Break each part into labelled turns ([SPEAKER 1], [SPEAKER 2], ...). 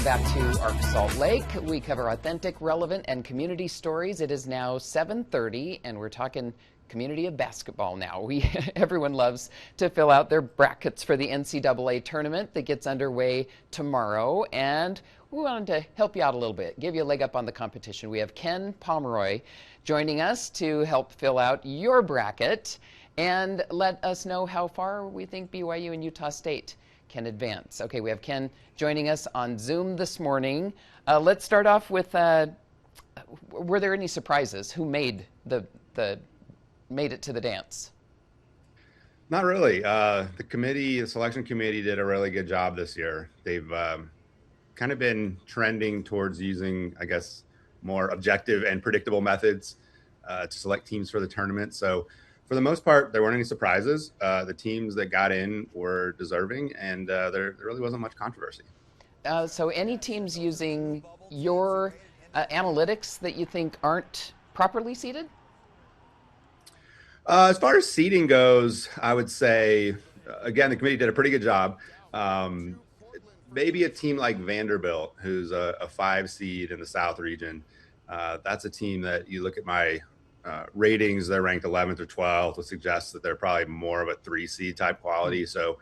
[SPEAKER 1] back to Arc Salt Lake. We cover authentic, relevant, and community stories. It is now 7:30, and we're talking community of basketball now. Everyone loves to fill out their brackets for the NCAA Tournament that gets underway tomorrow, and we wanted to help you out a little bit, give you a leg up on the competition. We have Ken Pomeroy joining us to help fill out your bracket and let us know how far we think BYU and Utah State can advance. Okay, we have Ken joining us on Zoom this morning. Let's start off with, were there any surprises? Who made made it to the dance?
[SPEAKER 2] Not really. The selection committee did a really good job this year. They've kind of been trending towards using, I guess, more objective and predictable methods to select teams for the tournament. So for the most part, there weren't any surprises. The teams that got in were deserving, and there really wasn't much controversy.
[SPEAKER 1] So any teams using your analytics that you think aren't properly seeded?
[SPEAKER 2] As far as seeding goes, I would say, again, the committee did a pretty good job. Maybe a team like Vanderbilt, who's a 5 seed in the South region. That's a team that you look at my ratings, they're ranked 11th or 12th, would suggest that they're probably more of a 3 seed type quality. So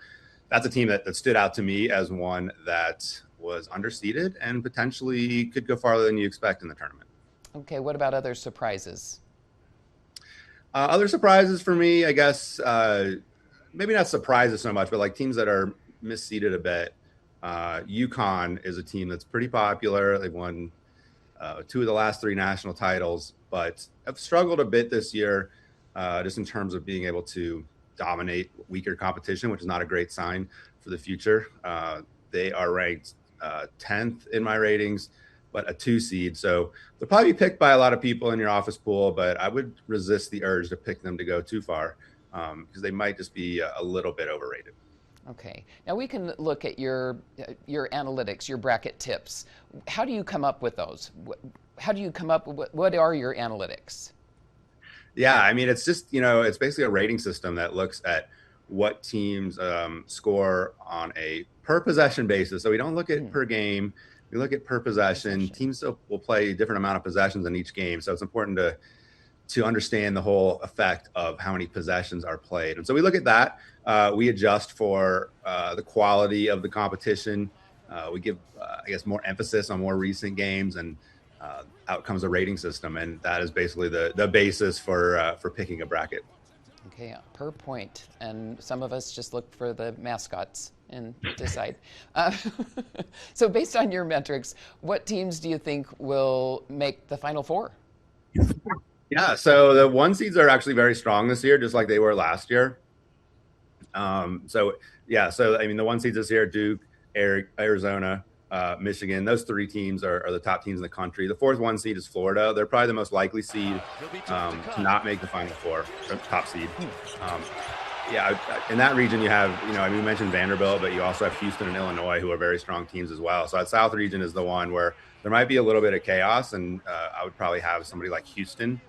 [SPEAKER 2] that's a team that stood out to me as one that was underseeded and potentially could go farther than you expect in the tournament.
[SPEAKER 1] Okay, what about other surprises?
[SPEAKER 2] Other surprises for me, I guess, maybe not surprises so much, but like teams that are misseeded a bit. UConn is a team that's pretty popular. They've won 2 of the last 3 national titles, but have struggled a bit this year just in terms of being able to dominate weaker competition, which is not a great sign for the future. They are ranked 10th in my ratings, but a 2 seed. So they'll probably be picked by a lot of people in your office pool, but I would resist the urge to pick them to go too far because they might just be a little bit overrated.
[SPEAKER 1] Okay. Now we can look at your analytics, your bracket tips. How do you come up with those? How do you come up with what are your analytics?
[SPEAKER 2] Yeah, I mean, it's just, it's basically a rating system that looks at what teams score on a per possession basis. So we don't look at per game. We look at per possession. Teams will play a different amount of possessions in each game. So it's important to understand the whole effect of how many possessions are played. And so we look at that. We adjust for the quality of the competition. We give, I guess, more emphasis on more recent games, and out comes a rating system. And that is basically the basis for picking a bracket.
[SPEAKER 1] Okay, per point. And some of us just look for the mascots and decide. So based on your metrics, what teams do you think will make the Final Four?
[SPEAKER 2] Yeah, so the 1 seeds are actually very strong this year, just like they were last year. I mean, the 1 seeds this year, Duke, Arizona, Michigan. Those 3 teams are the top teams in the country. The 4th 1 seed is Florida. They're probably the most likely seed to not make the Final Four, top seed. In that region you have, we mentioned Vanderbilt, but you also have Houston and Illinois, who are very strong teams as well. So that South region is the one where there might be a little bit of chaos, and I would probably have somebody like Houston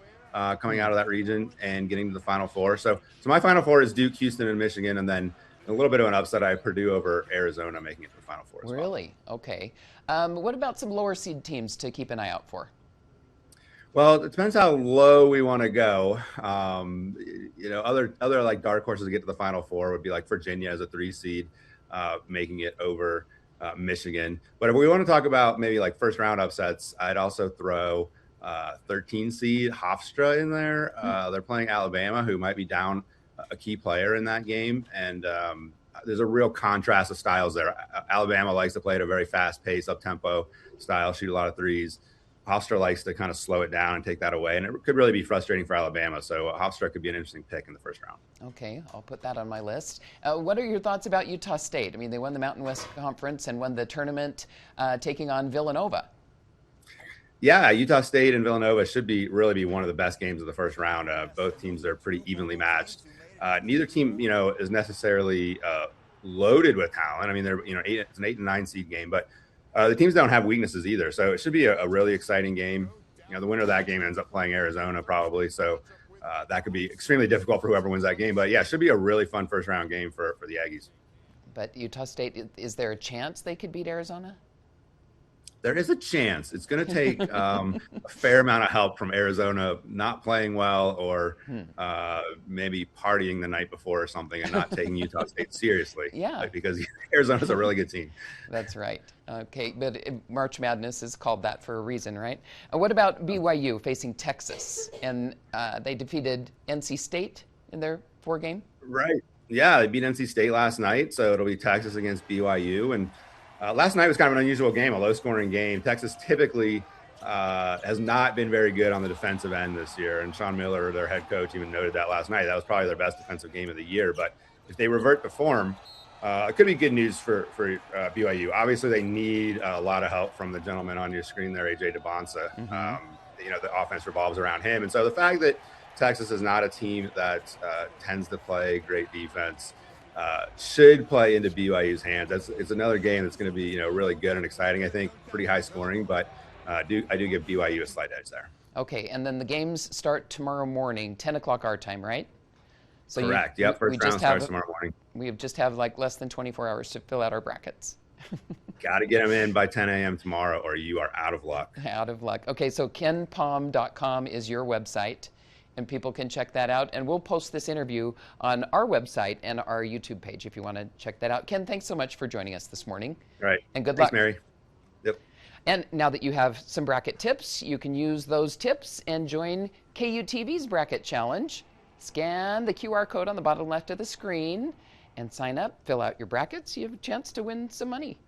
[SPEAKER 2] coming out of that region and getting to the Final Four. So my Final Four is Duke, Houston, and Michigan, and then a little bit of an upset, I have Purdue over Arizona making it to the Final Four as well.
[SPEAKER 1] Really? Okay. What about some lower seed teams to keep an eye out for?
[SPEAKER 2] Well, it depends how low we want to go. Other like dark horses to get to the Final Four would be like Virginia as a 3 seed, making it over Michigan. But if we want to talk about maybe like first round upsets, I'd also throw 13 seed Hofstra in there. They're playing Alabama, who might be down a key player in that game. And there's a real contrast of styles there. Alabama likes to play at a very fast pace, up-tempo style, shoot a lot of threes. Hofstra likes to kind of slow it down and take that away. And it could really be frustrating for Alabama. So Hofstra could be an interesting pick in the first round.
[SPEAKER 1] Okay, I'll put that on my list. What are your thoughts about Utah State? I mean, they won the Mountain West Conference and won the tournament taking on Villanova.
[SPEAKER 2] Yeah, Utah State and Villanova should really be one of the best games of the first round. Both teams are pretty evenly matched. Neither team, is necessarily loaded with talent. I mean, it's an 8 and 9 seed game, but the teams don't have weaknesses either. So it should be a really exciting game. The winner of that game ends up playing Arizona probably. So that could be extremely difficult for whoever wins that game. But yeah, it should be a really fun first round game for the Aggies.
[SPEAKER 1] But Utah State, is there a chance they could beat Arizona?
[SPEAKER 2] there is a chance. It's going to take a fair amount of help from Arizona not playing well, or maybe partying the night before or something, and not taking Utah State seriously.
[SPEAKER 1] Yeah.
[SPEAKER 2] Because Arizona's a really good team.
[SPEAKER 1] That's right. Okay, but March Madness is called that for a reason, right? What about BYU facing Texas? And they defeated NC State in their 4-game?
[SPEAKER 2] Right. Yeah, they beat NC State last night, so it'll be Texas against BYU. And last night was kind of an unusual game, a low-scoring game. Texas typically has not been very good on the defensive end this year, and Sean Miller, their head coach, even noted that last night. That was probably their best defensive game of the year. But if they revert to form, it could be good news for BYU. Obviously, they need a lot of help from the gentleman on your screen there, AJ DeBonsa. The offense revolves around him. And so the fact that Texas is not a team that tends to play great defense should play into BYU's hands. It's another game that's going to be really good and exciting. I think pretty high scoring, but I do give BYU a slight edge there.
[SPEAKER 1] Okay, and then the games start tomorrow morning, 10 o'clock our time, right?
[SPEAKER 2] So correct. Yep. First round starts tomorrow morning.
[SPEAKER 1] We just have like less than 24 hours to fill out our brackets.
[SPEAKER 2] Got to get them in by 10 a.m. tomorrow, or you are out of luck.
[SPEAKER 1] Out of luck. Okay, so kenpom.com is your website, and people can check that out. And we'll post this interview on our website and our YouTube page if you want to check that out. Ken, thanks so much for joining us this morning.
[SPEAKER 2] Right.
[SPEAKER 1] And good luck.
[SPEAKER 2] Thanks, Mary. Yep.
[SPEAKER 1] And now that you have some bracket tips, you can use those tips and join KUTV's Bracket Challenge. Scan the QR code on the bottom left of the screen and sign up, fill out your brackets. You have a chance to win some money.